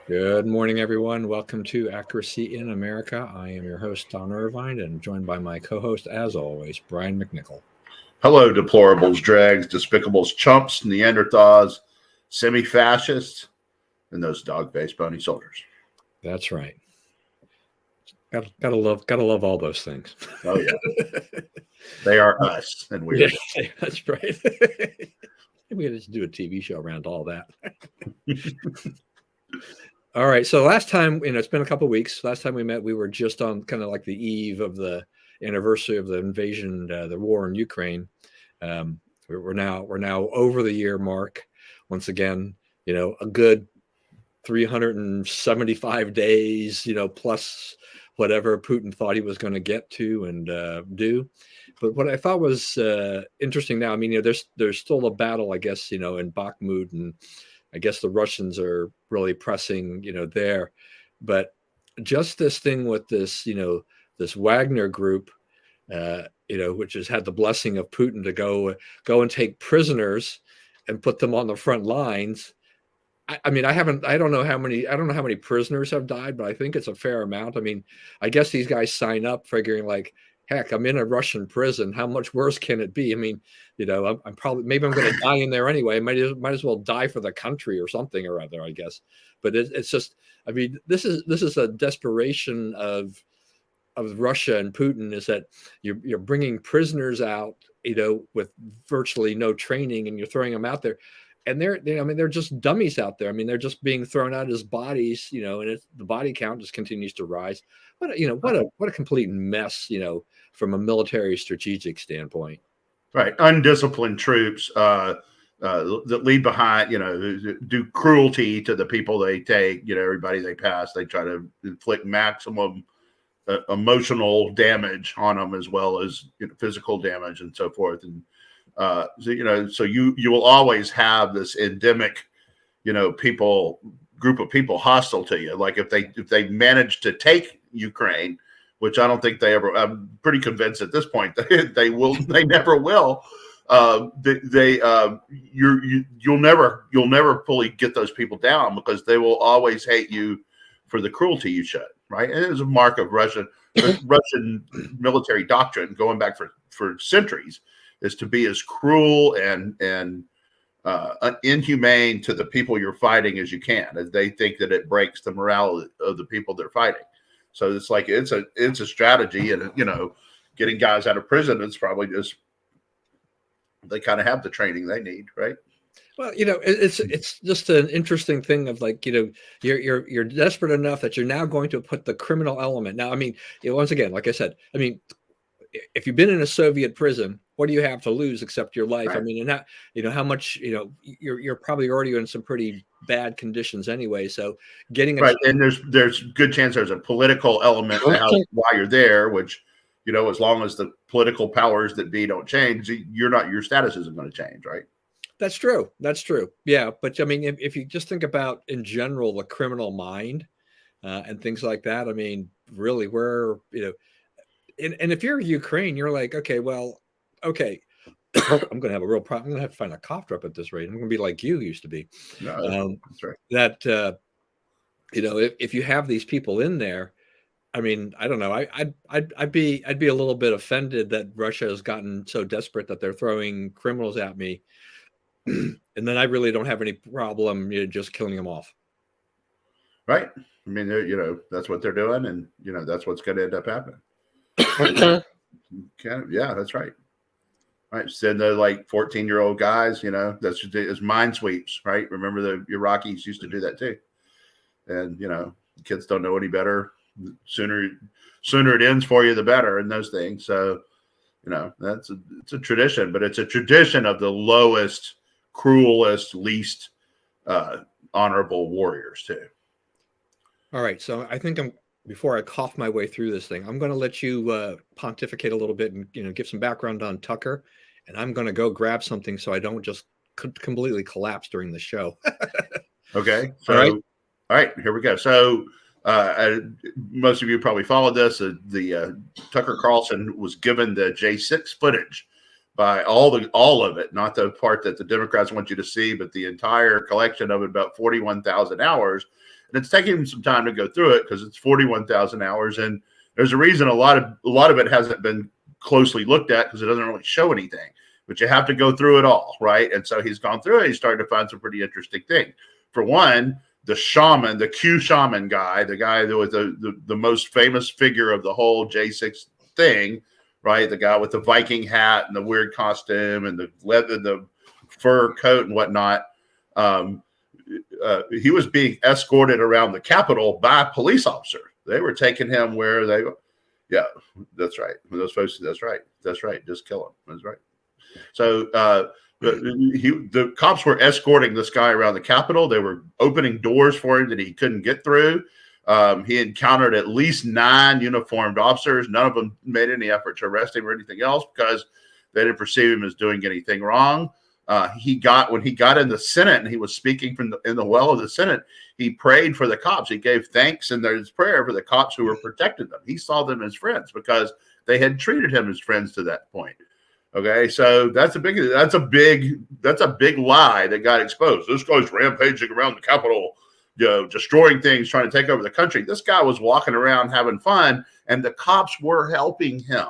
Good morning, everyone. Welcome to Accuracy in America. I am your host, Don Irvine, and joined by my co-host, as always, Brian McNichol. Hello, deplorables, drags, despicables, chumps, Neanderthals, semi-fascists, and those dog-faced bony soldiers. That's right. Gotta love all those things. Oh yeah, they are us, and we're yeah, that's right. We could just do a TV show around all that. All right. So last time, it's been a couple of weeks. Last time we met, we were just on kind of like the eve of the anniversary of the invasion, the war in Ukraine. We're now over the year mark. Once again, a good 375 days, plus whatever Putin thought he was going to get to and do. But what I thought was interesting now, I mean, there's still a battle, I guess, in Bakhmut, and I guess the Russians are really pressing, there. But just this thing with this, this Wagner group, which has had the blessing of Putin to go and take prisoners and put them on the front lines. I mean, I don't know how many prisoners have died, but I think it's a fair amount. I mean, I guess these guys sign up figuring like, heck, I'm in a Russian prison. How much worse can it be? I mean, I'm probably, maybe I'm going to die in there anyway. I might as well die for the country or something or other, I guess. But it's just, I mean, this is a desperation of Russia and Putin, is that you're bringing prisoners out, with virtually no training, and you're throwing them out there. And they're just dummies out there. I mean, they're just being thrown out as bodies, and the body count just continues to rise. What a complete mess, from a military strategic standpoint. Right, undisciplined troops that leave behind, do cruelty to the people they take. Everybody they pass, they try to inflict maximum emotional damage on them, as well as physical damage and so forth. And so you will always have this endemic, group of people hostile to you. Like if they manage to take Ukraine, which I don't think they ever, I'm pretty convinced at this point that they never will. You'll never fully get those people down, because they will always hate you for the cruelty you showed. Right, and it is a mark of Russian military doctrine going back for centuries, is to be as cruel and inhumane to the people you're fighting as you can, as they think that it breaks the morale of the people they're fighting. So it's like it's a strategy, and getting guys out of prison, it's probably just they kind of have the training they need, right? Well, it's just an interesting thing of like, you're desperate enough that you're now going to put the criminal element. Now, I mean, once again, like I said, I mean, if you've been in a Soviet prison, what do you have to lose except your life? Right. I mean, and how much, you're probably already in some pretty bad conditions anyway. So getting right, and there's good chance there's a political element to why you're there, which, as long as the political powers that be don't change, your status isn't going to change, right? That's true. Yeah. But I mean, if you just think about in general, the criminal mind and things like that, I mean, really, we're, and if you're Ukraine, you're like, okay, I'm going to have a real problem. I'm going to have to find a cough drop at this rate. I'm going to be like you used to be. No, that's right. That, if you have these people in there, I mean, I don't know. I'd be a little bit offended that Russia has gotten so desperate that they're throwing criminals at me. And then I really don't have any problem just killing them off. Right. I mean, that's what they're doing, and that's what's going to end up happening. Yeah, that's right. Right. Send the 14-year-old guys, that's it's mind sweeps, right? Remember the Iraqis used to do that too. And kids don't know any better. Sooner it ends for you, the better, and those things. So, it's a tradition, but it's a tradition of the lowest, cruelest, least honorable warriors too. All right, so I think before I cough my way through this thing, I'm going to let you pontificate a little bit and give some background on Tucker, and I'm going to go grab something so I don't just completely collapse during the show. Okay, so all right, here we go. So most of you probably followed this. The Tucker Carlson was given the J6 footage by all of it, not the part that the Democrats want you to see, but the entire collection of it, about 41,000 hours. And it's taking him some time to go through it because it's 41,000 hours, and there's a reason a lot of it hasn't been closely looked at because it doesn't really show anything. But you have to go through it all, right? And so he's gone through it. He's started to find some pretty interesting things. For one, the shaman, the Q shaman guy, the guy that was the most famous figure of the whole J6 thing, right? The guy with the Viking hat and the weird costume and the leather, the fur coat and whatnot. He was being escorted around the Capitol by police officers. They were taking him where they, yeah, that's right. Those folks, that's right. Just kill him. That's right. So the cops were escorting this guy around the Capitol. They were opening doors for him that he couldn't get through. He encountered at least 9 uniformed officers. None of them made any effort to arrest him or anything else because they didn't perceive him as doing anything wrong. When he got in the Senate and he was speaking in the well of the Senate, he prayed for the cops. He gave thanks in his prayer for the cops who were protecting them. He saw them as friends because they had treated him as friends to that point. Okay, so that's a big lie that got exposed. This guy's rampaging around the Capitol, destroying things, trying to take over the country. This guy was walking around having fun, and the cops were helping him.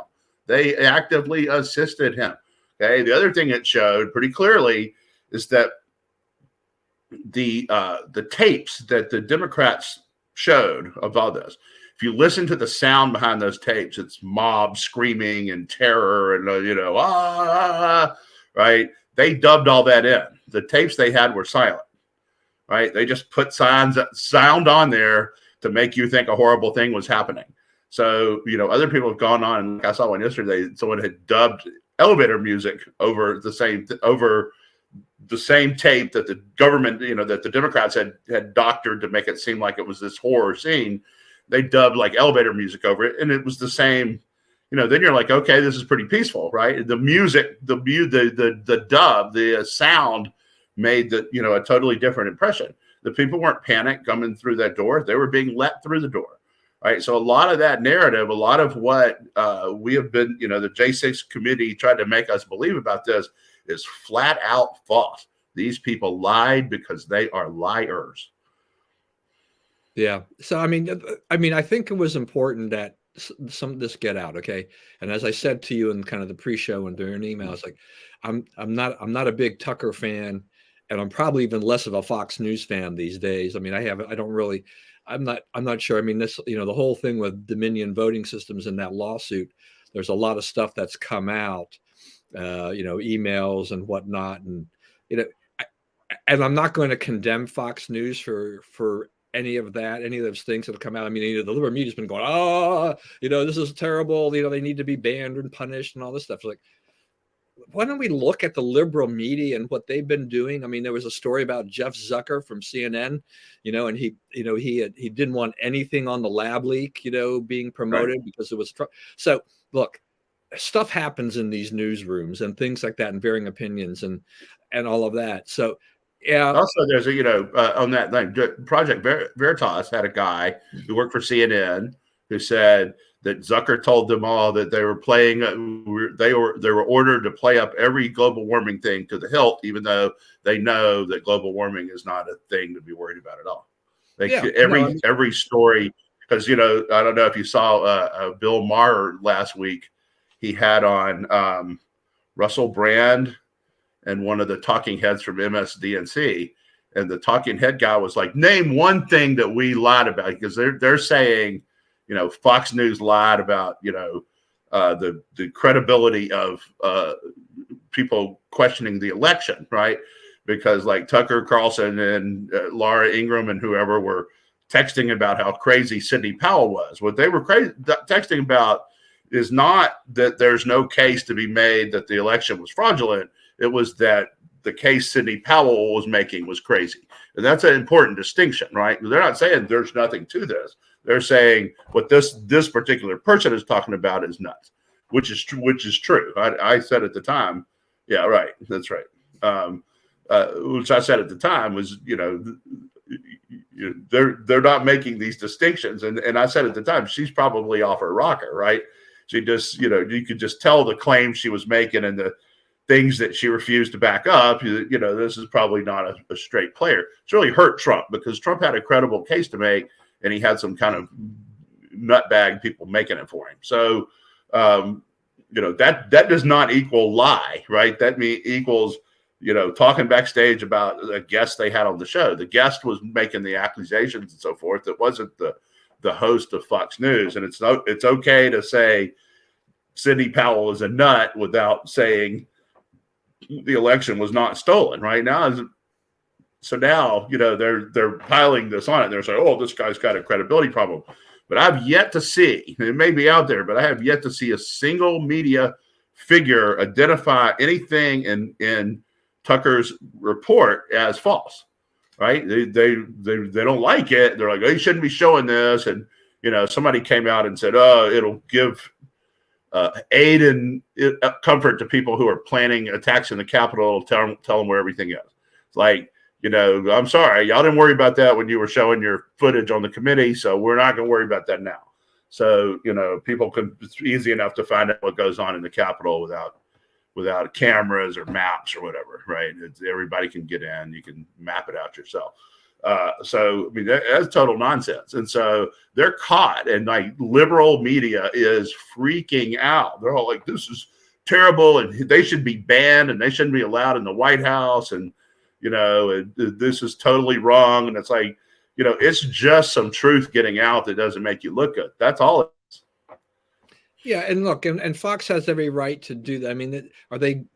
They actively assisted him. Okay, the other thing it showed pretty clearly is that the tapes that the Democrats showed of all this, if you listen to the sound behind those tapes, it's mob screaming and terror and, right? They dubbed all that in. The tapes they had were silent, right? They just put sound on there to make you think a horrible thing was happening. So, other people have gone on, and like I saw one yesterday, someone had dubbed elevator music over the same tape that the government, that the Democrats had doctored to make it seem like it was this horror scene. They dubbed like elevator music over it, and it was the same. Then you're like, okay, this is pretty peaceful, right? The music, the dub, the sound made a totally different impression. The people weren't panicked coming through that door; they were being let through the door, right? So a lot of that narrative, a lot of what we have been, the J6 committee tried to make us believe about this is flat out false. These people lied because they are liars. Yeah. So, I mean, I think it was important that some of this get out. Okay. And as I said to you in kind of the pre-show and during an email, it's like, I'm not a big Tucker fan, and I'm probably even less of a Fox News fan these days. I mean, I'm not sure. I mean, this, the whole thing with Dominion voting systems and that lawsuit, there's a lot of stuff that's come out, emails and whatnot. And, and I'm not going to condemn Fox News for any of those things that have come out. I mean, the liberal media's been going, this is terrible. They need to be banned and punished and all this stuff. It's like, why don't we look at the liberal media and what they've been doing? I mean, there was a story about Jeff Zucker from CNN, and he didn't want anything on the lab leak, being promoted, right, because it was. So look, stuff happens in these newsrooms and things like that, and varying opinions and all of that. So, yeah. Also, there's on that thing, Project Veritas had a guy who worked for CNN who said that Zucker told them all that they were playing. They were ordered to play up every global warming thing to the hilt, even though they know that global warming is not a thing to be worried about at all. Every story, because I don't know if you saw Bill Maher last week. He had on Russell Brand and one of the talking heads from MSDNC, and the talking head guy was like, "Name one thing that we lied about," because they're saying, Fox News lied about, the credibility of people questioning the election, right? Because like Tucker Carlson and Laura Ingraham and whoever were texting about how crazy Sidney Powell was. What they were texting about is not that there's no case to be made that the election was fraudulent. It was that the case Sidney Powell was making was crazy. And that's an important distinction, right? They're not saying there's nothing to this. They're saying what this particular person is talking about is nuts, which is true. I said at the time, yeah, right, that's right. Which I said at the time was, they're not making these distinctions, and I said at the time she's probably off her rocker, right? She just, you could just tell the claims she was making and things that she refused to back up, this is probably not a straight player. It's really hurt Trump because Trump had a credible case to make, and he had some kind of nutbag people making it for him. So, that does not equal lie, right? That equals, talking backstage about a guest they had on the show. The guest was making the accusations and so forth. It wasn't the host of Fox News. And it's okay to say Sidney Powell is a nut without saying the election was not stolen, right? So now, they're piling this on it. They're saying, oh, this guy's got a credibility problem. But I've yet to see, it may be out there, but I have yet to see a single media figure identify anything in Tucker's report as false, right? They don't like it. They're like, oh, you shouldn't be showing this. And, somebody came out and said, oh, it'll give aid and comfort to people who are planning attacks in the Capitol, tell them where everything is. It's like, I'm sorry, y'all didn't worry about that when you were showing your footage on the committee, so we're not going to worry about that now. So, people it's easy enough to find out what goes on in the Capitol without cameras or maps or whatever, right? Everybody can get in. You can map it out yourself. So, I mean, that's total nonsense. And so they're caught, and like liberal media is freaking out. They're all like, this is terrible, and they should be banned, and they shouldn't be allowed in the White House. And, this is totally wrong. And it's like, it's just some truth getting out that doesn't make you look good. That's all it is. Yeah. And look, and Fox has every right to do that. I mean, are they,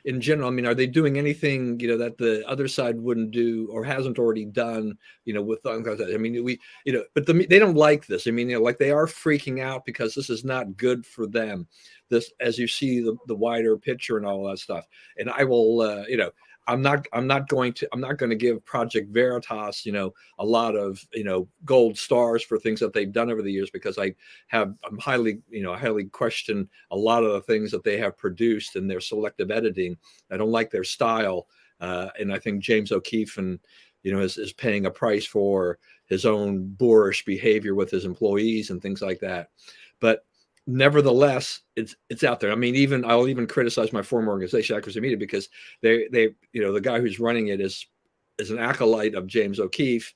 in general, I mean, are they doing anything, that the other side wouldn't do or hasn't already done, with, I mean, but they don't like this. I mean, like they are freaking out because this is not good for them. This, as you see the wider picture and all that stuff. And I will, I'm not going to give Project Veritas, a lot of, gold stars for things that they've done over the years, because I'm highly question a lot of the things that they have produced in their selective editing. I don't like their style. And I think James O'Keefe is paying a price for his own boorish behavior with his employees and things like that. But nevertheless, it's out there. I mean, I'll even criticize my former organization, Accuracy Media, because they the guy who's running it is an acolyte of James O'Keefe,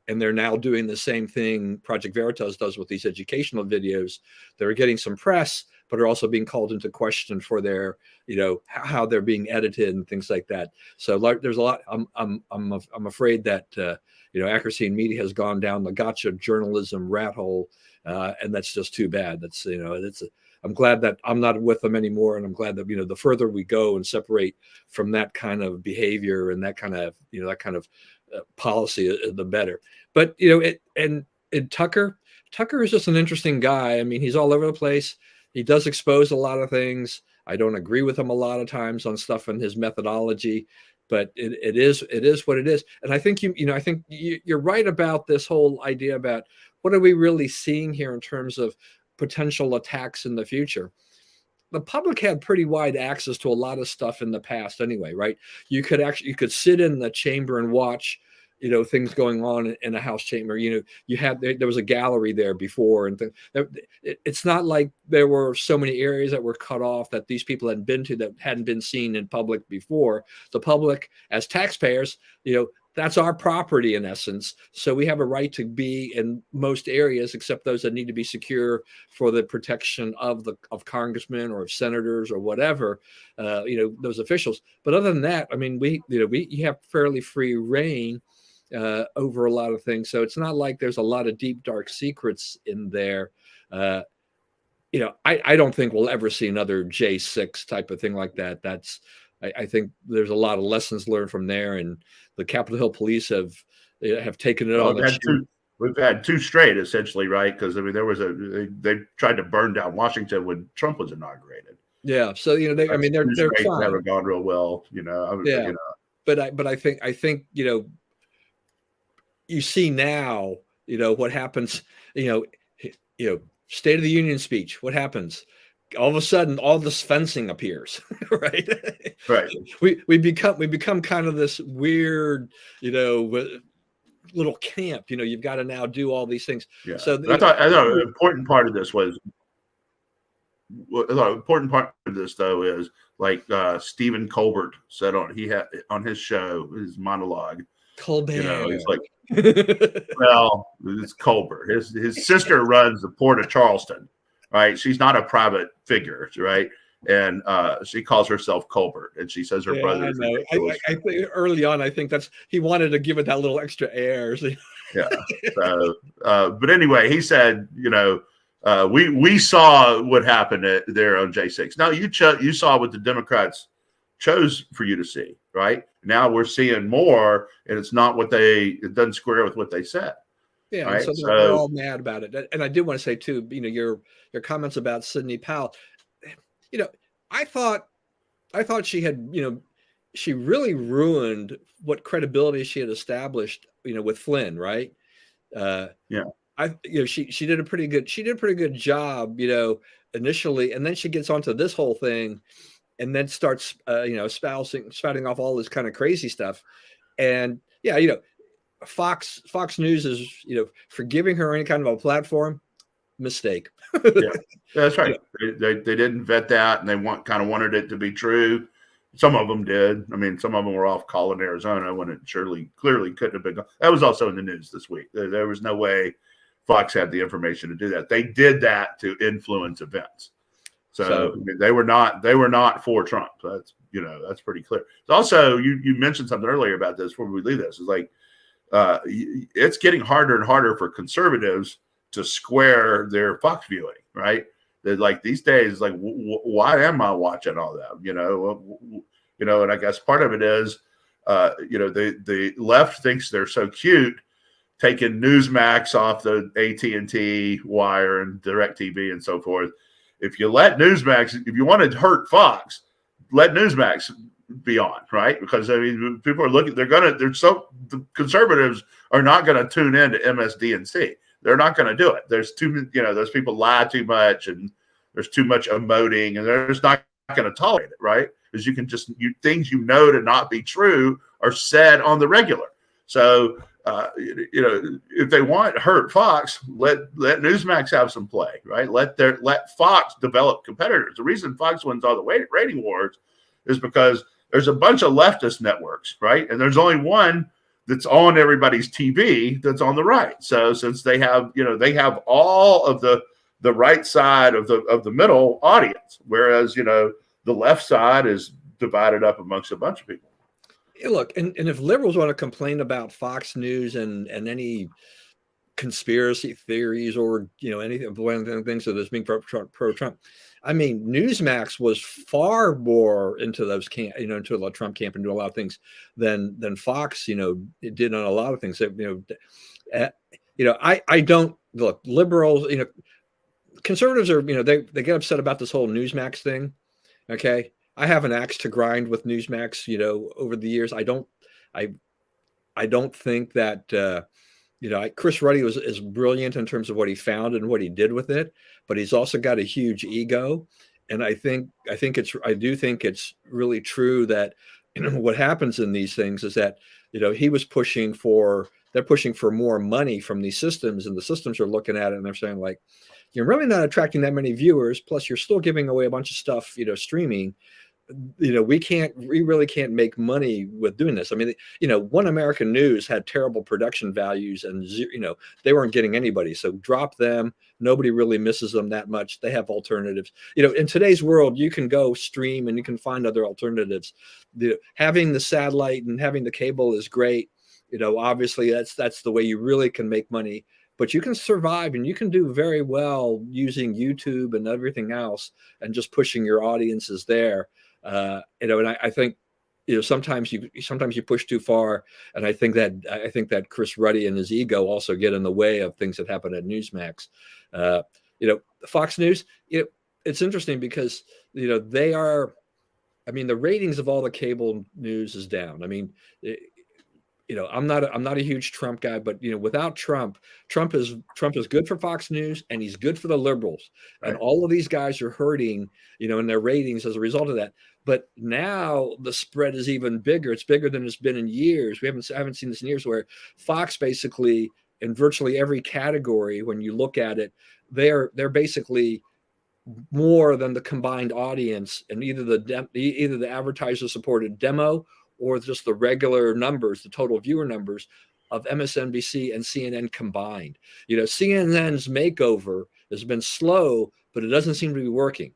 and they're now doing the same thing Project Veritas does with these educational videos. They're getting some press, but are also being called into question for their, how they're being edited and things like that. So there's a lot. I'm afraid that Accuracy and Media has gone down the gotcha journalism rat hole. And that's just too bad. That's, I'm glad that I'm not with them anymore. And I'm glad that, the further we go and separate from that kind of behavior and that kind of, policy, the better. But, and Tucker is just an interesting guy. I mean, he's all over the place. He does expose a lot of things. I don't agree with him a lot of times on stuff in his methodology, but it is what it is. And I think I think you're right about this whole idea about what are we really seeing here in terms of potential attacks in the future. The public had pretty wide access to a lot of stuff in the past anyway, right? You could sit in the chamber and watch, things going on in a House chamber. There was a gallery there before, and it's not like there were so many areas that were cut off that these people hadn't been to, that hadn't been seen in public before. The public, as taxpayers, that's our property in essence. So we have a right to be in most areas, except those that need to be secure for the protection of congressmen or of senators or whatever, those officials. But other than that, I mean, we have fairly free reign over a lot of things. So it's not like there's a lot of deep, dark secrets in there. I don't think we'll ever see another J6 type of thing like that. I think there's a lot of lessons learned from there, and the Capitol Hill police have taken it on. We've had two straight, essentially, right? Because I mean, they tried to burn down Washington when Trump was inaugurated. Yeah, so they're fine. Never gone real well, Yeah, but I think you see now, what happens. State of the Union speech. What happens? All of a sudden, all this fencing appears, right? Right. We become kind of this weird, little camp. You've got to now do all these things. Yeah. So I thought an important part of this was the important part of this though is like Stephen Colbert said on his show, his monologue. Colbert. You know, he's like, well, it's Colbert. His sister runs the Port of Charleston, right? She's not a private figure, right? And she calls herself Colbert, and she says her brother is ridiculous. I think early on, I think he wanted to give it that little extra air. So. Yeah. So, but anyway, he said, you know, we saw what happened there on J6. Now you saw what the Democrats chose for you to see, right? Now we're seeing more, and it's not it doesn't square with what they said. Yeah, right? so they're all mad about it. And I did want to say too, you know, your comments about Sidney Powell. You know, I thought she had, you know, she really ruined what credibility she had established, you know, with Flynn, right? Yeah. You know, she did a pretty good job, you know, initially, and then she gets onto this whole thing, and then starts, you know, spouting off all this kind of crazy stuff, and yeah, you know, Fox News is, you know, for giving her any kind of a platform, mistake. Yeah, that's right. Yeah. They didn't vet that, and they wanted it to be true. Some of them did. I mean, some of them were off call in Arizona when it clearly couldn't have been. That was also in the news this week. There was no way Fox had the information to do that. They did that to influence events. So I mean, they were not for Trump. That's, you know, that's pretty clear. Also, you mentioned something earlier about this before we leave this. It's like it's getting harder and harder for conservatives to square their Fox viewing, right? They're like these days, like, why am I watching all that? You know, and I guess part of it is, you know, the left thinks they're so cute, taking Newsmax off the AT&T wire and DirecTV and so forth. If you let Newsmax, if you want to hurt Fox, let Newsmax be on, right? Because I mean, people are looking. The conservatives are not going to tune in to MSDNC. They're not going to do it. There's those people lie too much, and there's too much emoting, and they're just not going to tolerate it, right? Because things you know to not be true are said on the regular. So, you know, if they want hurt Fox, let Newsmax have some play, right? Let Fox develop competitors. The reason Fox wins all the rating wars is because there's a bunch of leftist networks, right? And there's only one that's on everybody's TV that's on the right. So since they have all of the right side of the middle audience, whereas, you know, the left side is divided up amongst a bunch of people. Look, and if liberals want to complain about Fox News and any conspiracy theories or, you know, anything things that is being pro Trump, I mean, Newsmax was far more into those into the Trump camp and do a lot of things than Fox, you know, it did on a lot of things. You know, I don't look, liberals, you know, conservatives are, you know, they get upset about this whole Newsmax thing. Okay. I have an axe to grind with Newsmax, you know, over the years. I don't think that, you know, Chris Ruddy is brilliant in terms of what he found and what he did with it, but he's also got a huge ego. And I do think it's really true that, you know, what happens in these things is that, you know, they're pushing for more money from these systems, and the systems are looking at it and they're saying, like, you're really not attracting that many viewers. Plus you're still giving away a bunch of stuff, you know, streaming. You know, we really can't make money with doing this. I mean, you know, One American News had terrible production values, and, you know, they weren't getting anybody. So drop them. Nobody really misses them that much. They have alternatives. You know, in today's world, you can go stream and you can find other alternatives. Having the satellite and having the cable is great. You know, obviously that's the way you really can make money. But you can survive and you can do very well using YouTube and everything else, and just pushing your audiences there. You know, and I think, you know, sometimes you push too far, and I think that Chris Ruddy and his ego also get in the way of things that happen at Newsmax. You know, Fox News, you know, it's interesting because, you know, I mean, the ratings of all the cable news is down. I mean, you know, I'm not a huge Trump guy, but, you know, without Trump is good for Fox News, and he's good for the liberals. Right. And all of these guys are hurting, you know, in their ratings as a result of that. But now the spread is even bigger. It's bigger than it's been in years. We haven't seen this in years, where Fox basically, in virtually every category, when you look at it, they're basically more than the combined audience and either the advertiser supported demo or just the regular numbers, the total viewer numbers of MSNBC and CNN combined. CNN's makeover has been slow, but it doesn't seem to be working.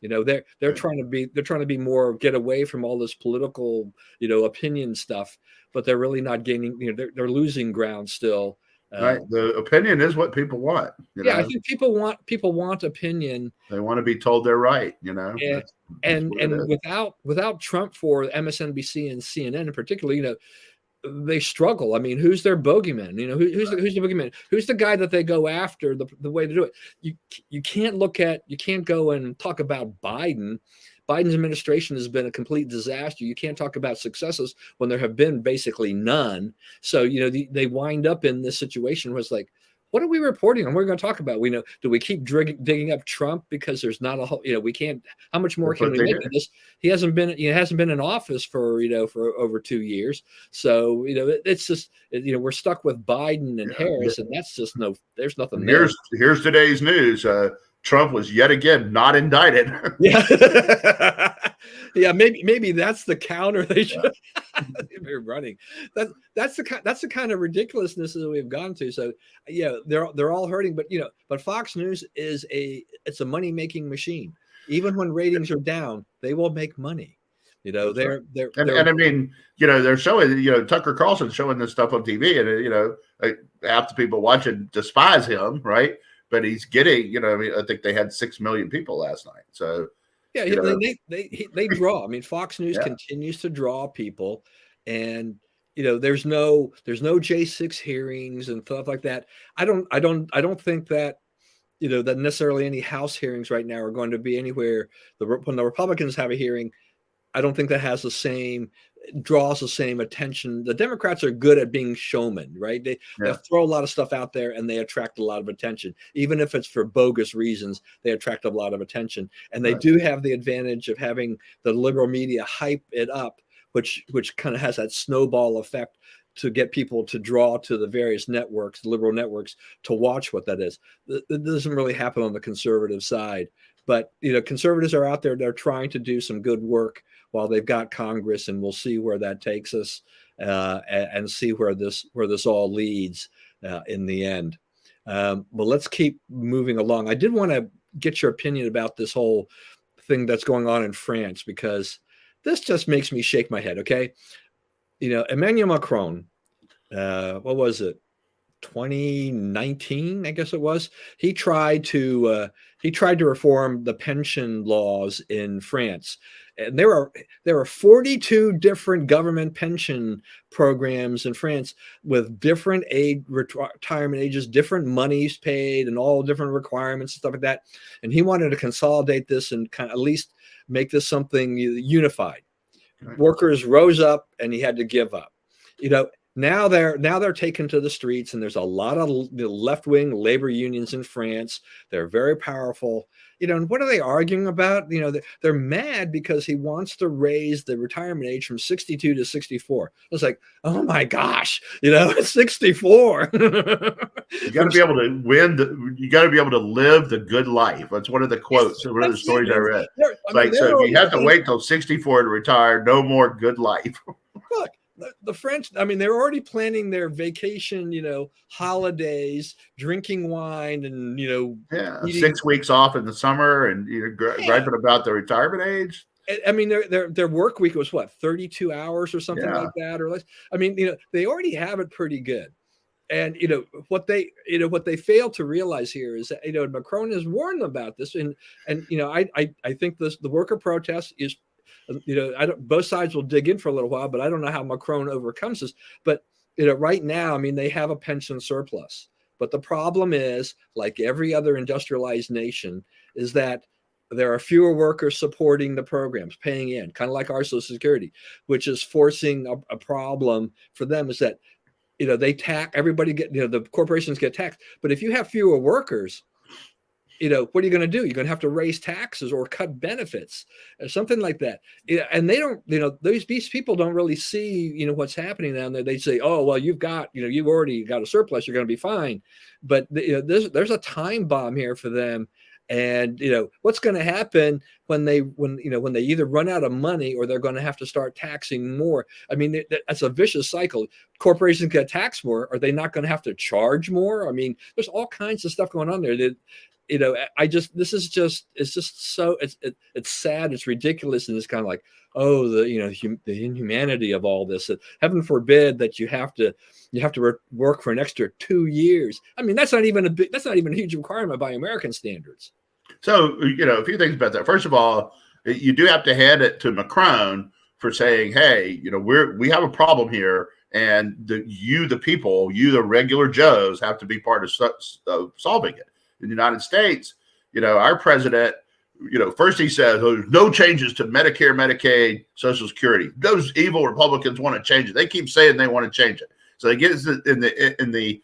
They're trying to be more, get away from all this political, opinion stuff, but they're really not gaining, they're losing ground still. Right. The opinion is what people want. I think people want opinion. They want to be told they're right. And without Trump for MSNBC and CNN in particular, they struggle. I mean, who's their bogeyman? Who's the bogeyman? Who's the guy that they go after? The way to do it. You can't go and talk about Biden. Biden's administration has been a complete disaster. You can't talk about successes when there have been basically none. So, they wind up in this situation where it's like, what are we reporting on? What are we going to talk about? Do we keep digging up Trump because there's not a whole, we can't, how much more can we make of this? He hasn't been in office for over 2 years. So, it's just, we're stuck with Biden and Harris, and that's just there's nothing there. Here's today's news. Trump was yet again not indicted. Yeah. Yeah, maybe that's the counter they should be running. That's the kind of ridiculousness that we've gone to. So they're all hurting, but Fox News it's a money making machine. Even when ratings are down, they will make money. And I mean, they're showing, Tucker Carlson showing this stuff on TV, and half the people watching despise him, right? But he's getting, I think they had 6 million people last night. So they draw. I mean, Fox News continues to draw people, and there's no J6 hearings and stuff like that. I don't think that that necessarily any House hearings right now are going to be anywhere. When the Republicans have a hearing, I don't think that draws the same attention. The Democrats are good at being showmen, right? They'll throw a lot of stuff out there and they attract a lot of attention. Even if it's for bogus reasons, they attract a lot of attention. And they do have the advantage of having the liberal media hype it up, which kind of has that snowball effect to get people to draw to the various networks, liberal networks, to watch what that is. That doesn't really happen on the conservative side. But conservatives are out there. They're trying to do some good work while they've got Congress, and we'll see where that takes us, and see where this all leads in the end. Well, let's keep moving along. I did want to get your opinion about this whole thing that's going on in France, because this just makes me shake my head. Okay, Emmanuel Macron, what was it? 2019, I guess it was. He tried to reform the pension laws in France, and there are 42 different government pension programs in France with different retirement ages, different monies paid, and all different requirements and stuff like that. And he wanted to consolidate this and kind of at least make this something unified. Right. Workers rose up, and he had to give up. Now they're taken to the streets, and there's a lot of left-wing labor unions in France. They're very powerful. And what are they arguing about? They're mad because he wants to raise the retirement age from 62 to 64. It's like, oh my gosh, 64. You got to be able to win. You got to be able to live the good life. That's one of the quotes. One of the stories I read. So if you have to wait till 64 to retire, no more good life. Look. The French, I mean, they're already planning their vacation, holidays, drinking wine, and eating. 6 weeks off in the summer, and griping about the retirement age. I mean, their work week was what, 32 hours or something like that, or less. I mean, they already have it pretty good. And what they fail to realize here is that Macron has warned them about this, and I think the worker protest is. Both sides will dig in for a little while, but I don't know how Macron overcomes this. But right now, I mean, they have a pension surplus. But the problem is, like every other industrialized nation, is that there are fewer workers supporting the programs, paying in, kind of like our Social Security, which is forcing a problem for them. Is that they tax everybody, the corporations get taxed. But if you have fewer workers, what are you going to do? You're going to have to raise taxes or cut benefits or something like that. And they don't, these people don't really see, what's happening down there. They say, oh, well, you've already got a surplus. You're going to be fine. But there's a time bomb here for them. And what's going to happen when they either run out of money or they're going to have to start taxing more. I mean, that's a vicious cycle. Corporations get taxed more. Are they not going to have to charge more? I mean, there's all kinds of stuff going on there that it's just so it's sad, it's ridiculous, and it's kind of like, oh, the inhumanity of all this. Heaven forbid that you have to work for an extra 2 years. I mean, that's not even a huge requirement by American standards. So, a few things about that. First of all, you do have to hand it to Macron for saying, hey, we have a problem here, and the people, the regular Joes, have to be part of solving it. In the United States, our president, first he says, oh, there's no changes to Medicare, Medicaid, Social Security. Those evil Republicans want to change it. They keep saying they want to change it. So they get in the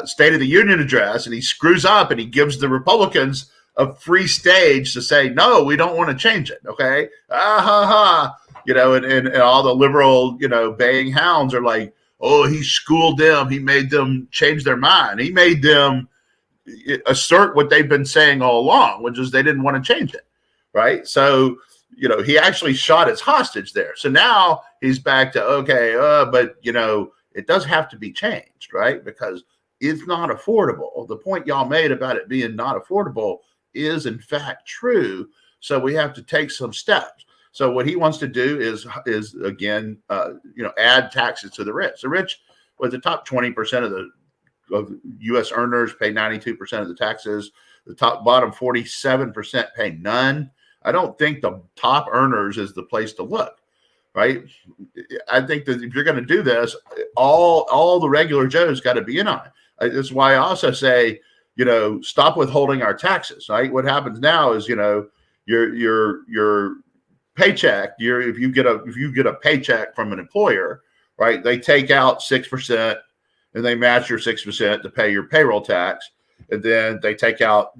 State of the Union address, and he screws up, and he gives the Republicans a free stage to say, no, we don't want to change it. Okay. And all the liberal, baying hounds are like, oh, he schooled them. He made them change their mind. He made them assert what they've been saying all along, which is they didn't want to change it. Right. So, he actually shot his hostage there. So now he's back to, okay, but, it does have to be changed, right? Because it's not affordable. The point y'all made about it being not affordable is in fact true. So we have to take some steps. So what he wants to do is again, add taxes to the rich. The rich, the top 20% of U.S. earners pay 92% of the taxes. The bottom 47% pay none. I don't think the top earners is the place to look, right? I think that if you're going to do this, all the regular Joes got to be in on it. That's why I also say, stop withholding our taxes, right? What happens now is, your paycheck, if you get a paycheck from an employer, right? They take out 6% and they match your 6% to pay your payroll tax. And then they take out,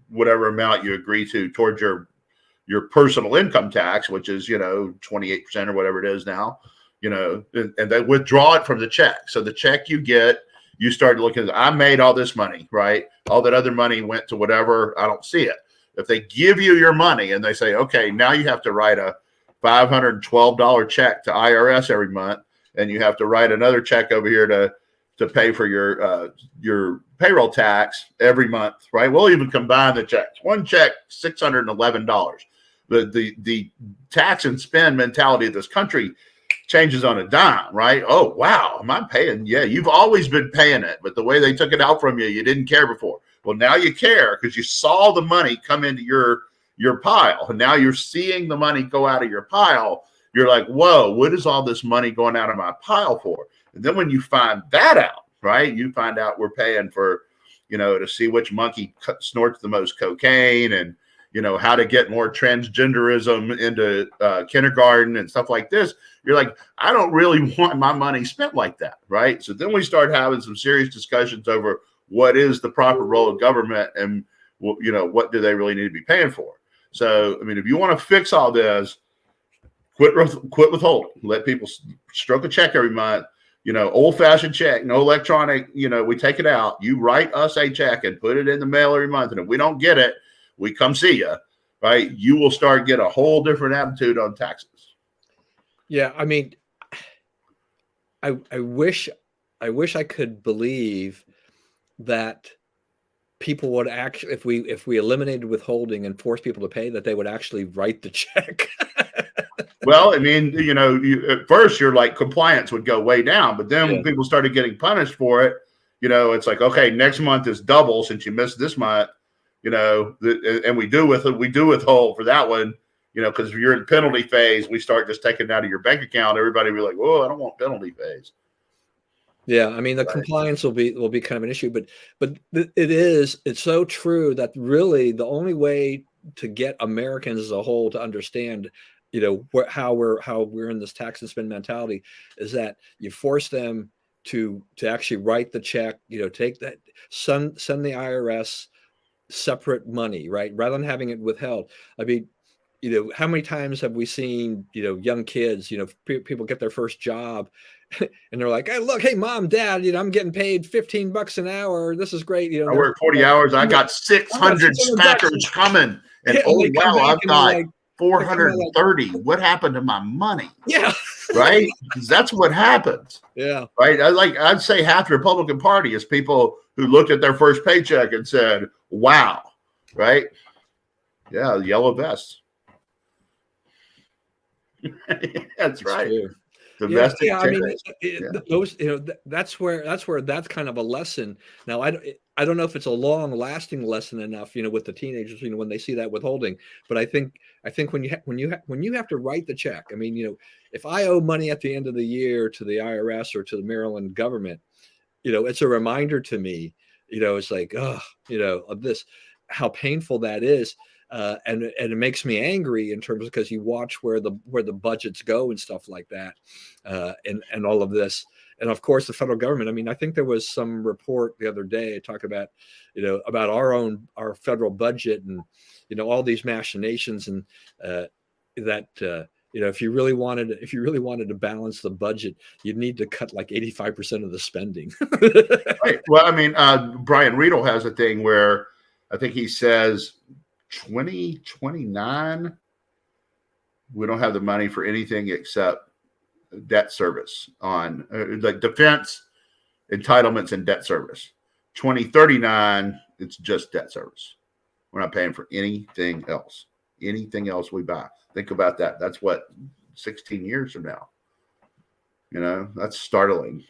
whatever amount you agree to towards your personal income tax, which is, 28% or whatever it is now, and they withdraw it from the check. So the check you get, you start looking at, I made all this money, right? All that other money went to whatever, I don't see it. If they give you your money and they say, okay, now you have to write a $512 check to IRS every month, and you have to write another check over here to pay for your payroll tax every month, right? We'll even combine the checks. One check, $611. The tax and spend mentality of this country changes on a dime, right? Oh, wow, am I paying? Yeah, you've always been paying it, but the way they took it out from you, you didn't care before. Well, now you care because you saw the money come into your pile, and now you're seeing the money go out of your pile. You're like, whoa, what is all this money going out of my pile for? And then when you find that out, right, you find out we're paying for, to see which monkey snorts the most cocaine, and how to get more transgenderism into kindergarten and stuff like this. You're like, I don't really want my money spent like that, right? So then we start having some serious discussions over what is the proper role of government, and what do they really need to be paying for. So, I mean, if you want to fix all this, quit withholding. Let people stroke a check every month. Old-fashioned check, no electronic. We take it out. You write us a check and put it in the mail every month, and if we don't get it, we come see you, right? You will start get a whole different attitude on taxes. Yeah, I mean, I wish I could believe that people would actually, if we eliminated withholding and forced people to pay, that they would actually write the check. Well, I mean, at first you're like compliance would go way down, but then when people started getting punished for it, it's like, okay, next month is double since you missed this month. And we do withhold for that one, because if you're in penalty phase, we start just taking it out of your bank account. Everybody will be like, oh, I don't want penalty phase. Yeah, I mean, the compliance will be kind of an issue, but it's so true that really the only way to get Americans as a whole to understand, how we're in this tax and spend mentality is that you force them to actually write the check, take that, send the IRS separate money, right? Rather than having it withheld. I mean, how many times have we seen, young kids, people get their first job and they're like, hey, look, hey, mom, dad, I'm getting paid $15 an hour. This is great. I work 40 hours. I got 600 $600 stackers coming. And yeah, oh, they come wow, back I've and they're got like, 430. What happened to my money? yeah, Right? Because that's what happens. yeah. Right. I'd say half the Republican Party is people who looked at their first paycheck and said, wow. Right. Yeah. Yellow vests. That's right. True. Domestic. Yeah, I mean, those, that's where that's kind of a lesson. Now, I don't know if it's a long lasting lesson enough, with the teenagers, when they see that withholding. But I think when you have to write the check, I mean, if I owe money at the end of the year to the IRS or to the Maryland government, it's a reminder to me, it's like, of this, how painful that is. And it makes me angry in terms of, because you watch where the budgets go and stuff like that, and all of this, and of course the federal government. I mean, I think there was some report the other day talking about, about our federal budget and all these machinations, and that if you really wanted to balance the budget, you'd need to cut like 85% of the spending. Right. Well, I mean, Brian Riedel has a thing where I think he says 2029, we don't have the money for anything except debt service on like defense, entitlements, and debt service. 2039, it's just debt service. We're not paying for anything else. Anything else we buy. Think about that. That's what, 16 years from now. That's startling.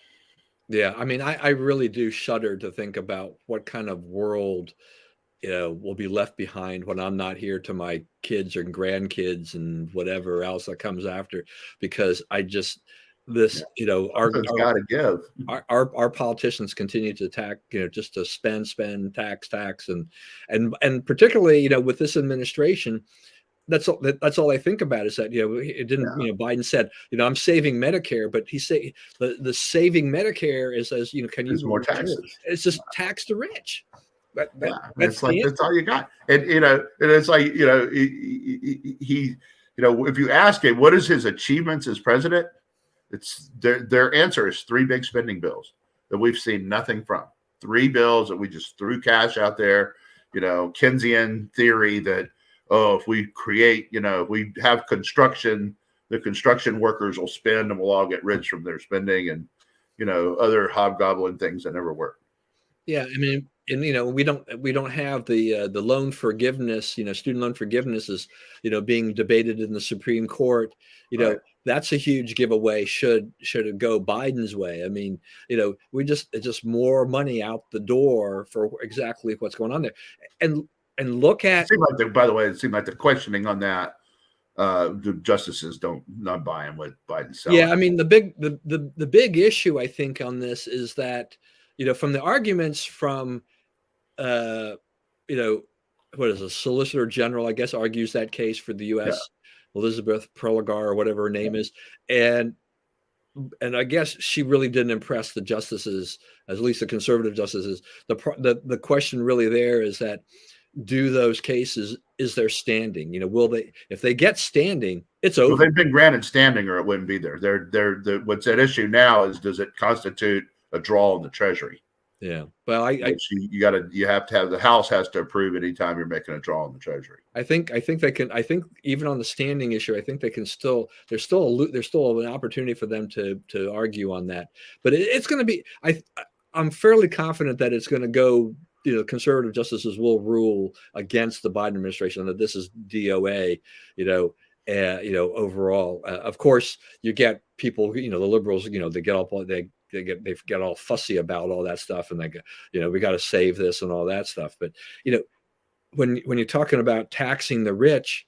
Yeah, I mean, I really do shudder to think about what kind of world will be left behind when I'm not here to my kids or grandkids and whatever else that comes after, because I just our politicians continue to attack, just to spend, tax, and particularly, with this administration, that's all I think about is that, it didn't, Biden said, I'm saving Medicare, but he say the saving Medicare is, as can you, more taxes. It's just tax the rich. That's like, that's all you got. And it's like, he if you ask him what is his achievements as president, it's their answer is 3 big spending bills that we've seen nothing from. 3 bills that we just threw cash out there. Keynesian theory that, if we create, if we have construction, the construction workers will spend and we'll all get rich from their spending, and other hobgoblin things that never work. Yeah, I mean, and we don't have the loan forgiveness. Student loan forgiveness is being debated in the Supreme Court. Right. That's a huge giveaway. Should it go Biden's way? I mean, it's just more money out the door for exactly what's going on there. And look at. By the way, it seemed like the questioning on that, the justices not buying what Biden's selling. Yeah, I mean, the big issue I think on this is that, from the arguments from, what is a Solicitor General, I guess, argues that case for the U.S., Elizabeth Prelogar or whatever her name is, and I guess she really didn't impress the justices, at least the conservative justices. The question really there is that, do those cases, is there standing? Will they, if they get standing, it's over. Well, they've been granted standing, or it wouldn't be there. They're what's at issue now is, does it constitute a draw on the Treasury? Yeah. Well, you have to have, the House has to approve anytime you're making a draw on the Treasury. I think they can. I think even on the standing issue, I think they can still. There's still an opportunity for them to argue on that. But it's going to be. I'm fairly confident that it's going to go. Conservative justices will rule against the Biden administration, that this is DOA. Overall, of course, you get people. The liberals. They get all they get all fussy about all that stuff, and they go, we got to save this and all that stuff. But when you're talking about taxing the rich,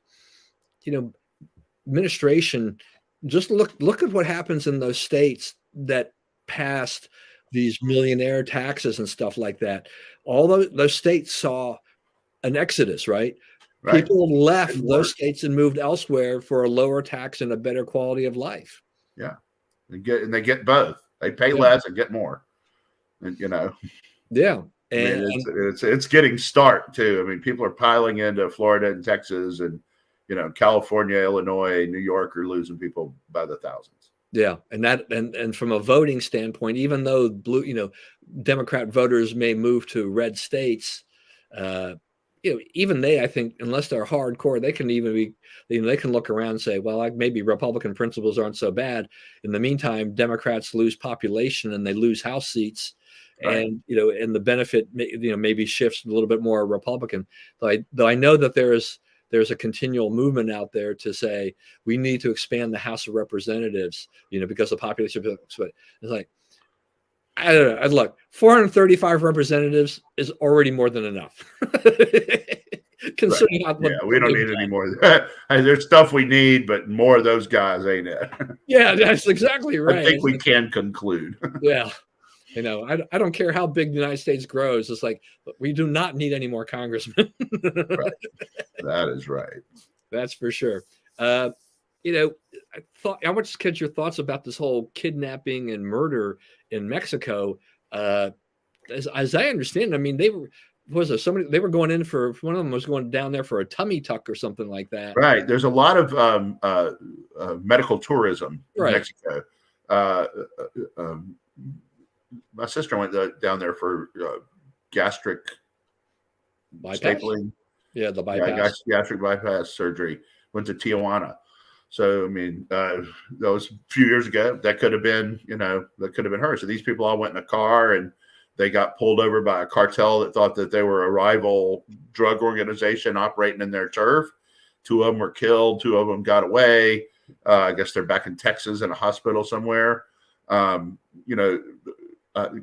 administration, just look at what happens in those states that passed these millionaire taxes and stuff like that. All those states saw an exodus, right? People left those states and moved elsewhere for a lower tax and a better quality of life. Yeah, they get both. They pay less and get more, and Yeah, and it's getting start too. I mean, people are piling into Florida and Texas, and California, Illinois, New York are losing people by the thousands. Yeah, and from a voting standpoint, even though Democrat voters may move to red states, uh, even they, I think, unless they're hardcore, they can even be, they can look around and say, well, maybe Republican principles aren't so bad. In the meantime, Democrats lose population and they lose House seats, Right. and and the benefit, maybe shifts a little bit more Republican. Though I know that there's a continual movement out there to say we need to expand the House of Representatives, because the population. But it's like, I don't know. Look, 435 representatives is already more than enough. Considering Right. Yeah, we don't need any more. There's stuff we need, but more of those guys, ain't it? Yeah, that's exactly right. I think we can conclude. Yeah. I don't care how big the United States grows. It's like, we do not need any more congressmen. Right. That is right. That's for sure. I want to get your thoughts about this whole kidnapping and murder in Mexico. As I understand, I mean, they were going in for, one of them was going down there for a tummy tuck or something like that. Right. There's a lot of medical tourism in Mexico. My sister went down there for gastric bypass? stapling. Yeah, the bypass. Gastric bypass surgery. Went to Tijuana. So, I mean, that was a few years ago. That could have been, that could have been her. So these people all went in a car and they got pulled over by a cartel that thought that they were a rival drug organization operating in their turf. 2 of them were killed. 2 of them got away. I guess they're back in Texas in a hospital somewhere. One of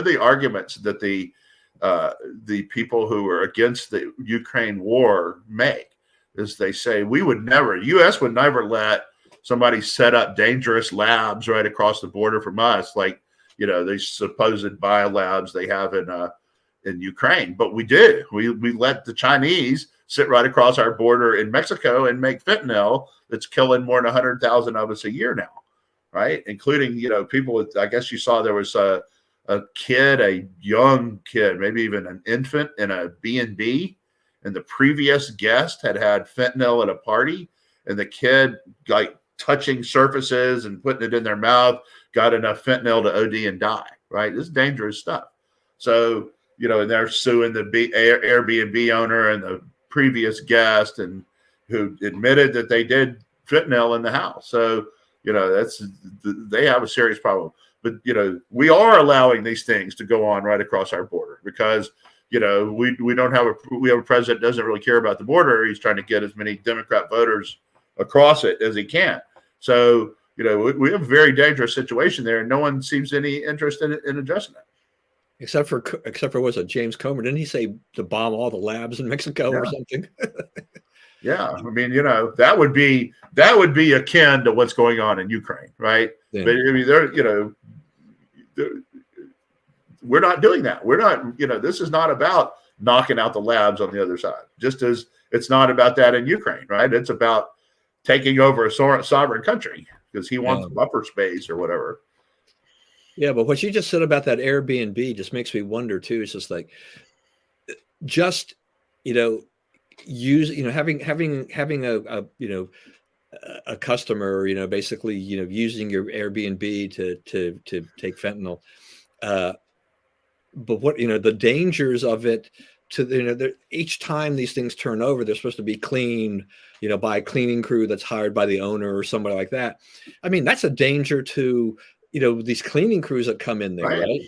the arguments that the people who are against the Ukraine war make is they say U.S. would never let somebody set up dangerous labs right across the border from us, like these supposed biolabs they have in Ukraine. But we do. We let the Chinese sit right across our border in Mexico and make fentanyl that's killing more than 100,000 of us a year now, right? Including people with, I guess you saw there was a young kid, maybe even an infant in a B&B, and the previous guest had fentanyl at a party, and the kid, like, touching surfaces and putting it in their mouth, got enough fentanyl to OD and die, right? This is dangerous stuff. So, and they're suing the Airbnb owner and the previous guest, and who admitted that they did fentanyl in the house. So, they have a serious problem. But, we are allowing these things to go on right across our border because, we have a president that doesn't really care about the border. He's trying to get as many Democrat voters across it as he can. So, we have a very dangerous situation there, and no one seems any interest in addressing it. Except for was it James Comer? Didn't he say to bomb all the labs in Mexico or something? Yeah, I mean, that would be akin to what's going on in Ukraine, right? Yeah. But I mean, we're not doing that. We're not, this is not about knocking out the labs on the other side. Just as it's not about that in Ukraine, right? It's about taking over a sovereign country because he wants buffer space or whatever. Yeah, but what you just said about that Airbnb just makes me wonder too. It's just like, having a customer, basically, using your Airbnb to take fentanyl. But what, the dangers of it each time these things turn over, they're supposed to be cleaned, by a cleaning crew that's hired by the owner or somebody like that. I mean, that's a danger to, these cleaning crews that come in there, right?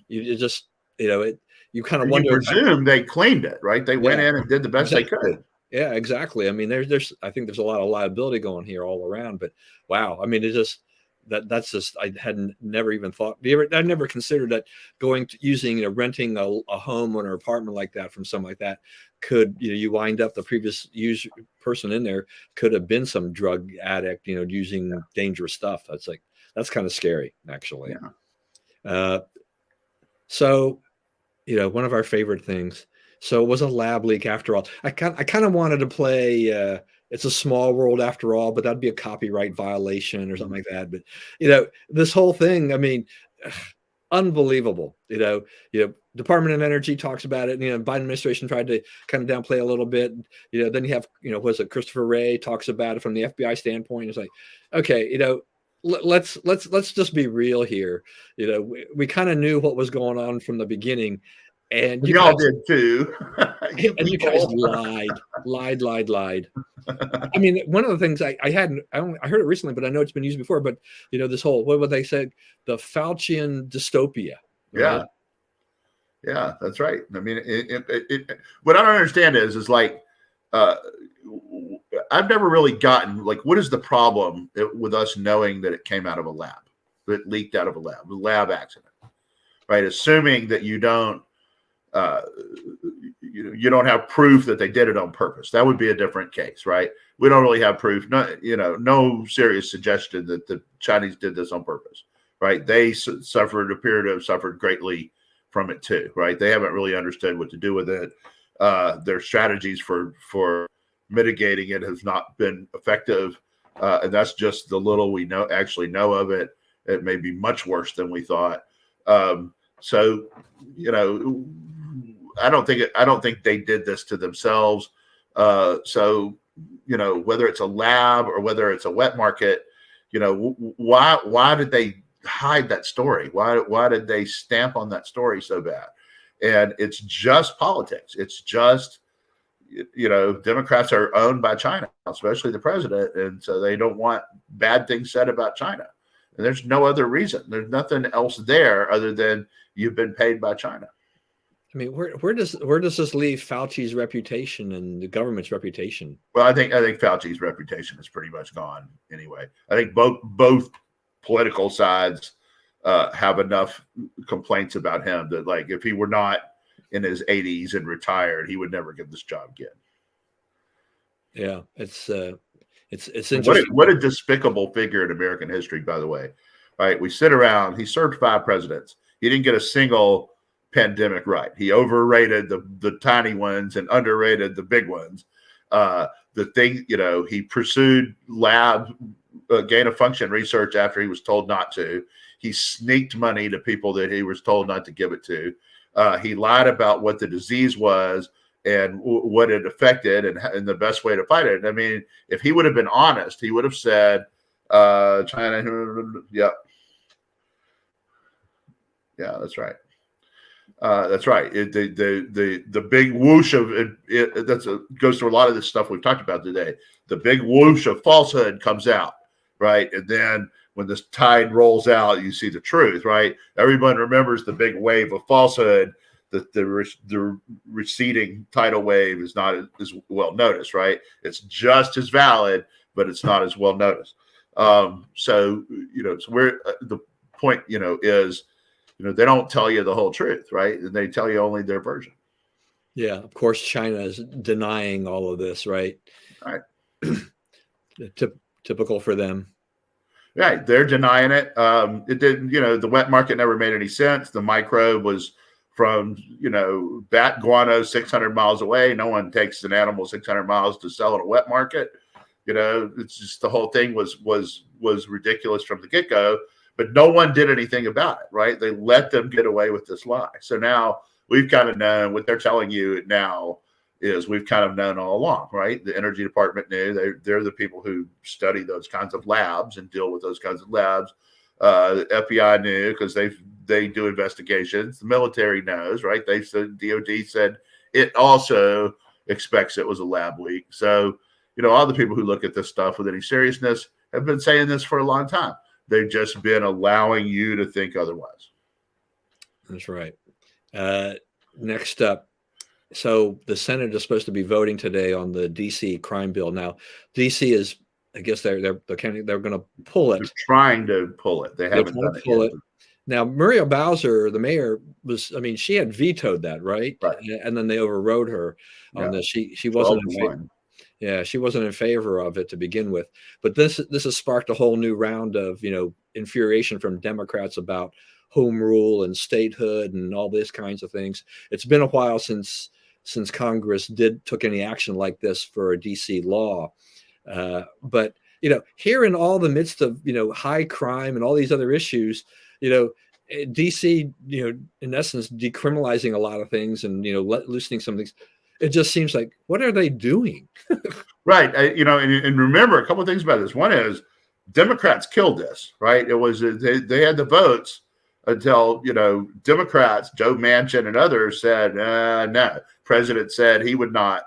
You just, you kind of wonder. You presume they cleaned it, right? They went in and did the best they could. Yeah, exactly. I mean, I think there's a lot of liability going here all around, but wow. I mean, that's just, I hadn't never even thought, I never considered that using, renting a home or an apartment like that from something like that could, you wind up the previous person in there could have been some drug addict, using dangerous stuff. That's kind of scary, actually. Yeah. So, one of our favorite things. So it was a lab leak after all. I kind of wanted to play It's a Small World After All, but that'd be a copyright violation or something like that. But, this whole thing, I mean, unbelievable. Department of Energy talks about it. Biden administration tried to kind of downplay a little bit. Then you have, was it Christopher Wray talks about it from the FBI standpoint. It's like, okay, let's just be real here. We kind of knew what was going on from the beginning, and you y'all guys did too. you guys lied. I mean, one of the things I heard it recently, but I know it's been used before. But this whole what they said, the Faucian dystopia. Right? Yeah, that's right. I mean, what I don't understand is like I've never really gotten like what is the problem with us knowing that it came out of a lab, that it leaked out of a lab accident, right? Assuming that you don't. You don't have proof that they did it on purpose. That would be a different case, right? We don't really have proof. No serious suggestion that the Chinese did this on purpose, right? They appear to have suffered greatly from it too, right? They haven't really understood what to do with it. Their strategies for mitigating it has not been effective, and that's just the little we actually know of it. It may be much worse than we thought. So, I don't think they did this to themselves. So, whether it's a lab or whether it's a wet market, why did they hide that story? Why did they stamp on that story so bad? And it's just politics. It's just, Democrats are owned by China, especially the president. And so they don't want bad things said about China. And there's no other reason. There's nothing else there other than you've been paid by China. I mean, where does this leave Fauci's reputation and the government's reputation? Well, I think Fauci's reputation is pretty much gone anyway. I think both political sides have enough complaints about him that, like, if he were not in his 80s and retired, he would never get this job again. Yeah, it's interesting. What a despicable figure in American history, by the way. Right? We sit around. He served 5 presidents. He didn't get a single pandemic right. He overrated the tiny ones and underrated the big ones. The thing, he pursued lab gain of function research after he was told not to. He sneaked money to people that he was told not to give it to. He lied about what the disease was and what it affected and the best way to fight it. I mean, if he would have been honest, he would have said, China, yeah, that's right. That's right. The big whoosh of it goes through a lot of this stuff we've talked about today. The big whoosh of falsehood comes out, right? And then when this tide rolls out, you see the truth, right? Everyone remembers the big wave of falsehood. The receding tidal wave is not as well noticed, right? It's just as valid, but it's not as well noticed. So where the point, is. They don't tell you the whole truth, right? They tell you only their version. Yeah, of course, China is denying all of this, right? Right. Typical for them. Right, they're denying it. It didn't, the wet market never made any sense. The microbe was from, bat guano 600 miles away. No one takes an animal 600 miles to sell at a wet market. It's just the whole thing was ridiculous from the get-go. But no one did anything about it, right? They let them get away with this lie. So now we've kind of known what they're telling you now is we've kind of known all along, right? The Energy Department knew. They're the people who study those kinds of labs and deal with those kinds of labs. The FBI knew because they do investigations. The military knows, right? They said DOD said it also expects it was a lab leak. So, all the people who look at this stuff with any seriousness have been saying this for a long time. They've just been allowing you to think otherwise. That's right. Next up, so the Senate is supposed to be voting today on the DC crime bill. Now, DC is, I guess they're going to pull it. They're trying to pull it. They haven't done it yet. Now, Muriel Bowser, the mayor, she had vetoed that, right? And then they overrode her on this. She wasn't in favor. Yeah, she wasn't in favor of it to begin with. But this has sparked a whole new round of, infuriation from Democrats about home rule and statehood and all these kinds of things. It's been a while since Congress took any action like this for a DC law. But, here in all the midst of, high crime and all these other issues, DC, in essence, decriminalizing a lot of things and loosening some things. It just seems like, what are they doing? Right. And remember a couple of things about this. One is Democrats killed this, right? It was they had the votes until Democrats, Joe Manchin and others said no. President said he would not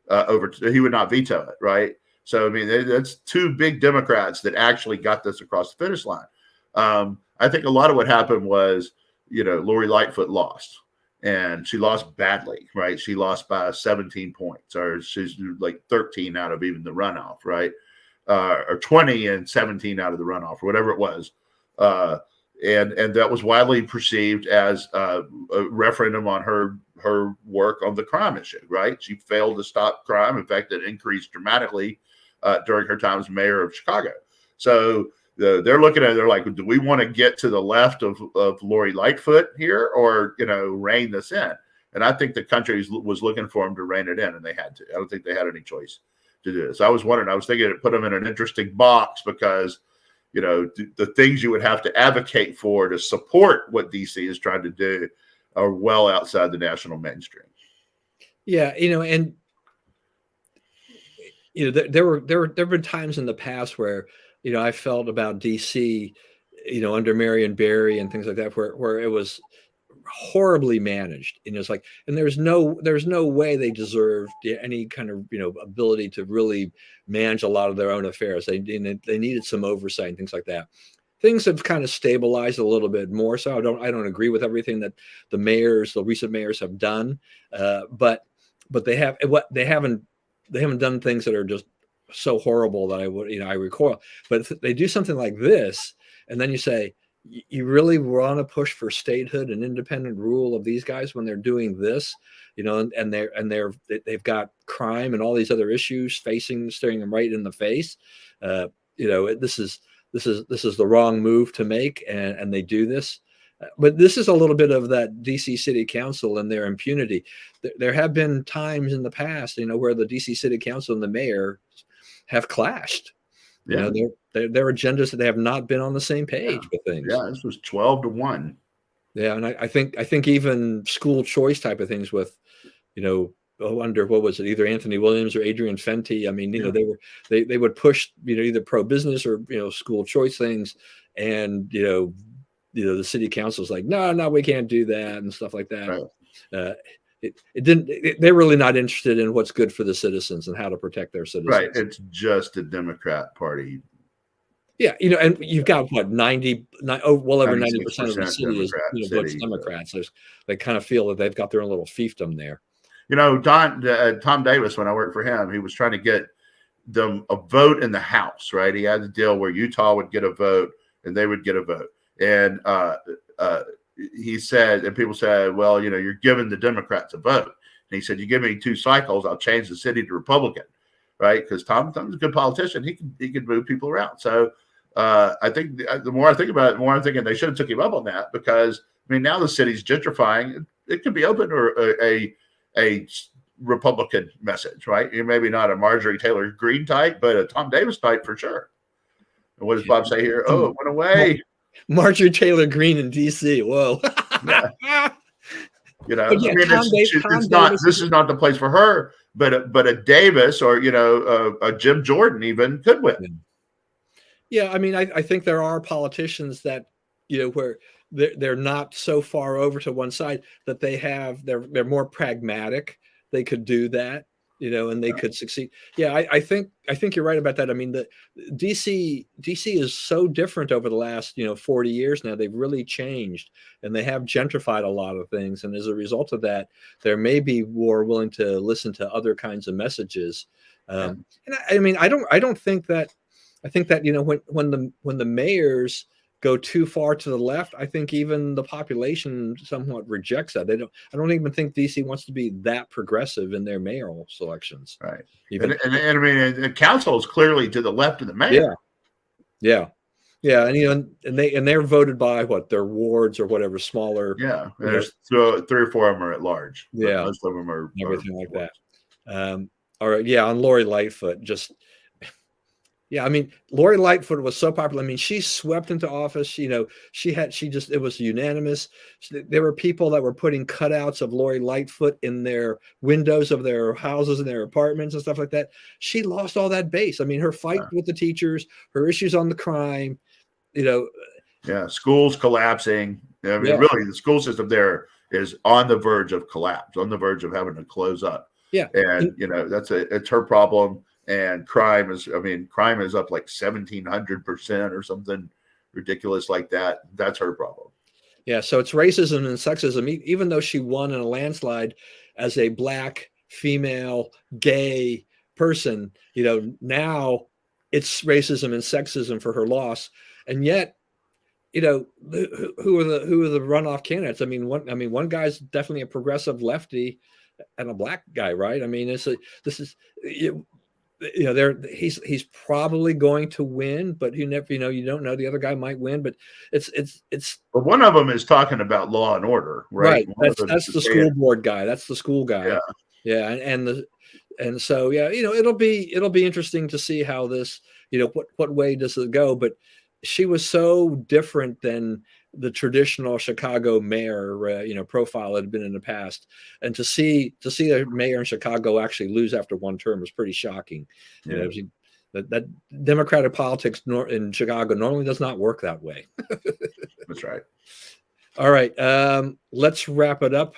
veto it, right? So I mean that's two big Democrats that actually got this across the finish line. I think a lot of what happened was Lori Lightfoot lost. And she lost badly, right? She lost by 17 points, or she's like 13 out of even the runoff, right? Or 20 and 17 out of the runoff, or whatever it was. And that was widely perceived as a referendum on her work on the crime issue, right? She failed to stop crime. In fact, it increased dramatically during her time as mayor of Chicago. So they're looking at it, they're like, do we want to get to the left of Lori Lightfoot here, or rein this in? And I think the country was looking for them to rein it in, and they had to. I don't think they had any choice to do this. I was thinking it put them in an interesting box because the things you would have to advocate for to support what DC is trying to do are well outside the national mainstream. Yeah, and there have been times in the past where I felt about DC, under Marion Barry and things like that, where it was horribly managed. It's like, and there's no way they deserved any kind of ability to really manage a lot of their own affairs. They needed some oversight and things like that. Things have kind of stabilized a little bit more. So I don't agree with everything that the recent mayors have done, but they haven't done things that are just so horrible that I recoil. But if they do something like this, and then you say, you really want to push for statehood and independent rule of these guys when they're doing this, and they've got crime and all these other issues staring them right in the face. This is the wrong move to make, and they do this. But this is a little bit of that DC City Council and their impunity. There have been times in the past, where the DC City Council and the mayor have clashed. Yeah. Their agendas that they have not been on the same page with things. Yeah, this was 12-1. Yeah, and I think even school choice type of things with, under what was it, either Anthony Williams or Adrian Fenty. I mean, they would push either pro business or school choice things, and the city council's like, no, we can't do that and stuff like that. Right. They're really not interested in what's good for the citizens and how to protect their citizens. Right. It's just a Democrat Party. Yeah. And you've got what, well over 90% of the city is votes Democrats. So they kind of feel that they've got their own little fiefdom there. Tom Davis, when I worked for him, he was trying to get them a vote in the House, right? He had a deal where Utah would get a vote and they would get a vote. And he said, and people said, well, you're giving the Democrats a vote. And he said, you give me 2 cycles, I'll change the city to Republican, right? Because Tom's a good politician. He can move people around. So I think the more I think about it, the more I'm thinking they should have took him up on that, because now the city's gentrifying. It could be open to a Republican message, right? You're maybe not a Marjorie Taylor Greene type, but a Tom Davis type for sure. And what does Bob say here? Oh, it went away. Marjorie Taylor Greene in DC. Whoa. This is not the place for her, but a Davis or a Jim Jordan even could win. Yeah, I think there are politicians that where they're not so far over to one side that they're more pragmatic. They could do that, and they could succeed. Yeah, I think you're right about that. The DC is so different over the last 40 years now. They've really changed, and they have gentrified a lot of things. And as a result of that, there may be more willing to listen to other kinds of messages. And I don't think that. I think that when the mayors go too far to the left, I think even the population somewhat rejects that. I don't even think DC wants to be that progressive in their mayoral selections. Right. And council is clearly to the left of the mayor. Yeah. And they're voted by their wards or whatever, smaller. Yeah. There's 3 or 4 of them are at large. Yeah. Most of them are everything like that. All right. Yeah. On Lori Lightfoot, just. Yeah, I mean, Lori Lightfoot was so popular. I mean, she swept into office. It was unanimous. There were people that were putting cutouts of Lori Lightfoot in their windows of their houses and their apartments and stuff like that. She lost all that base. I mean, her fight with the teachers, her issues on the crime, you know. Yeah, schools collapsing. I mean, Yeah. really, the school system there is on the verge of collapse, on the verge of having to close up. Yeah. And, it's her problem. And crime is up like 1,700% or something ridiculous like that. That's her problem. Yeah. So it's racism and sexism, even though she won in a landslide as a Black, female, gay person, now it's racism and sexism for her loss. And yet, who are the runoff candidates? I mean, one guy's definitely a progressive lefty and a Black guy, right? I mean, he's probably going to win, but you don't know, the other guy might win, but it's but one of them is talking about law and order, right? That's the school board guy. That's the school guy. Yeah. And so, yeah, it'll be interesting to see how this, what way does it go? But she was so different than the traditional Chicago mayor, profile that had been in the past. And to see a mayor in Chicago actually lose after one term was pretty shocking. Yeah. That Democratic politics in Chicago normally does not work that way. That's right. All right. Let's wrap it up.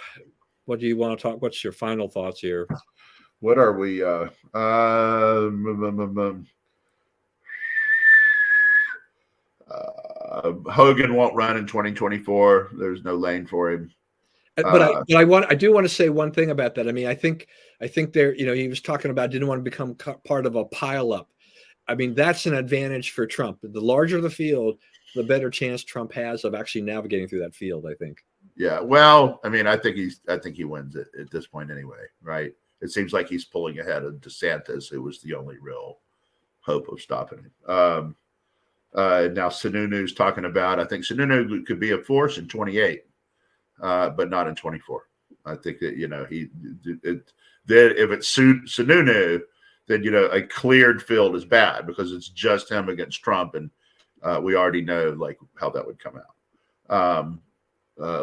What do you want to talk? What's your final thoughts here? What are we? Hogan won't run in 2024. There's no lane for him. But I do want to say one thing about that. I mean, I think there, he was talking about didn't want to become part of a pileup. I mean, that's an advantage for Trump. The larger the field, the better chance Trump has of actually navigating through that field, I think. Yeah. Well, I mean, I think he wins it at this point anyway, right? It seems like he's pulling ahead of DeSantis, who was the only real hope of stopping him. Now Sununu's talking about, I think Sununu could be a force in 28, but not in 24. I think that, if it's Sununu, then, a cleared field is bad because it's just him against Trump. And we already know like how that would come out.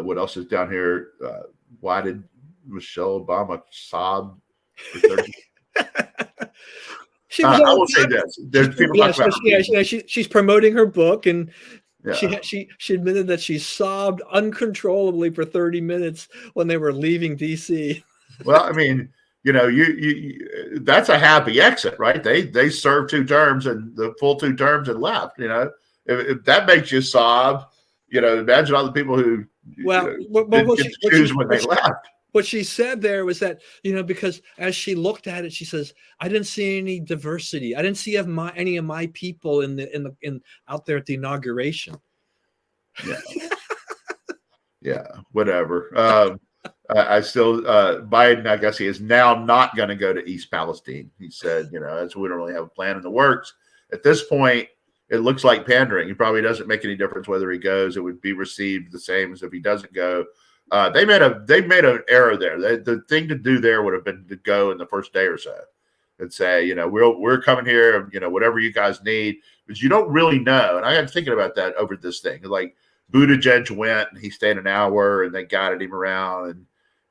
What else is down here? Why did Michelle Obama sob for 30? I will say this: there's people talking about. She's promoting her book, and yeah. she admitted that she sobbed uncontrollably for 30 minutes when they were leaving DC. Well, I mean, you that's a happy exit, right? They served 2 terms and the full 2 terms and left. If that makes you sob, imagine all the people who choose when they left. What she said there was that, because as she looked at it, she says, I didn't see any diversity. I didn't see any of my people in out there at the inauguration. Yeah. Yeah, whatever. I still, Biden, I guess he is now not going to go to East Palestine. He said, we don't really have a plan in the works. At this point, it looks like pandering. It probably doesn't make any difference whether he goes. It would be received the same as if he doesn't go. They made an error there. The thing to do there would have been to go in the first day or so and say, we're coming here, whatever you guys need, but you don't really know. And I got thinking about that over this thing. Like Buttigieg went and he stayed an hour and they guided him around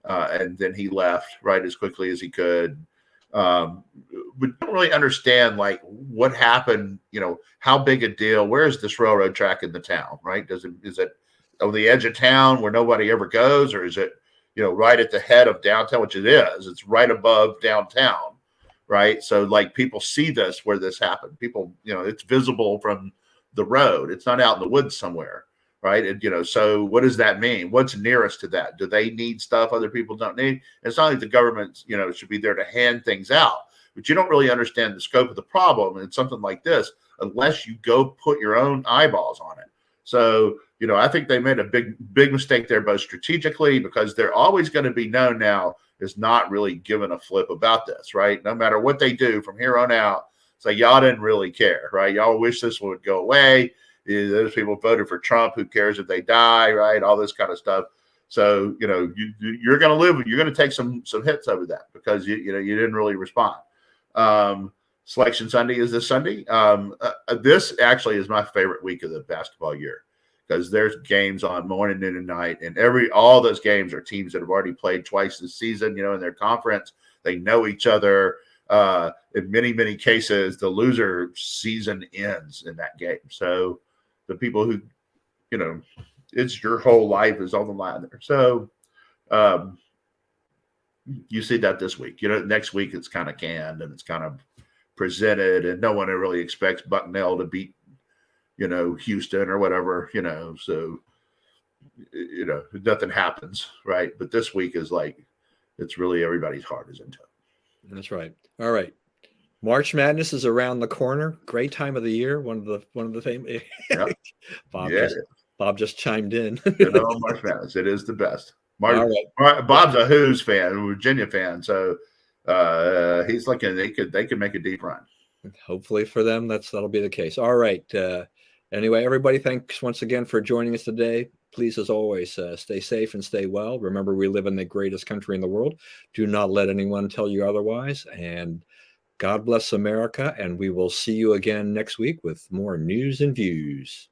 and then he left right as quickly as he could. We don't really understand like what happened, how big a deal, where is this railroad track in the town, right? Is it on the edge of town where nobody ever goes, or is it, right at the head of downtown, which it is, it's right above downtown, right? So like people see this, where this happened, people, it's visible from the road. It's not out in the woods somewhere, right? And, so what does that mean? What's nearest to that? Do they need stuff other people don't need? It's not like the government, should be there to hand things out, but you don't really understand the scope of the problem in something like this unless you go put your own eyeballs on it. So, I think they made a big mistake there, both strategically, because they're always going to be known now as not really giving a flip about this, right? No matter what they do from here on out, it's like y'all didn't really care, right? Y'all wish this would go away. Those people voted for Trump. Who cares if they die, right? All this kind of stuff. So, you're going to live. You're going to take some hits over that because you didn't really respond. Selection Sunday is this Sunday. This actually is my favorite week of the basketball year because there's games on morning, noon, and night, and all those games are teams that have already played twice this season. In their conference, they know each other. In many cases, the loser season ends in that game. So the people who, it's your whole life is on the line there. So you see that this week. Next week it's kind of canned and it's kind of presented, and no one really expects Bucknell to beat, Houston or whatever, so, nothing happens, right? But this week is like, it's really everybody's heart is into it. That's right. All right. March Madness is around the corner. Great time of the year. One of the famous. Yep. Bob just chimed in. March Madness. It is the best. Bob's a Who's fan, a Virginia fan, so he's looking. They could make a deep run. Hopefully for them, that'll be the case. All right. Anyway, everybody, thanks once again for joining us today. Please, as always, stay safe and stay well. Remember, we live in the greatest country in the world. Do not let anyone tell you otherwise. And God bless America. And we will see you again next week with more news and views.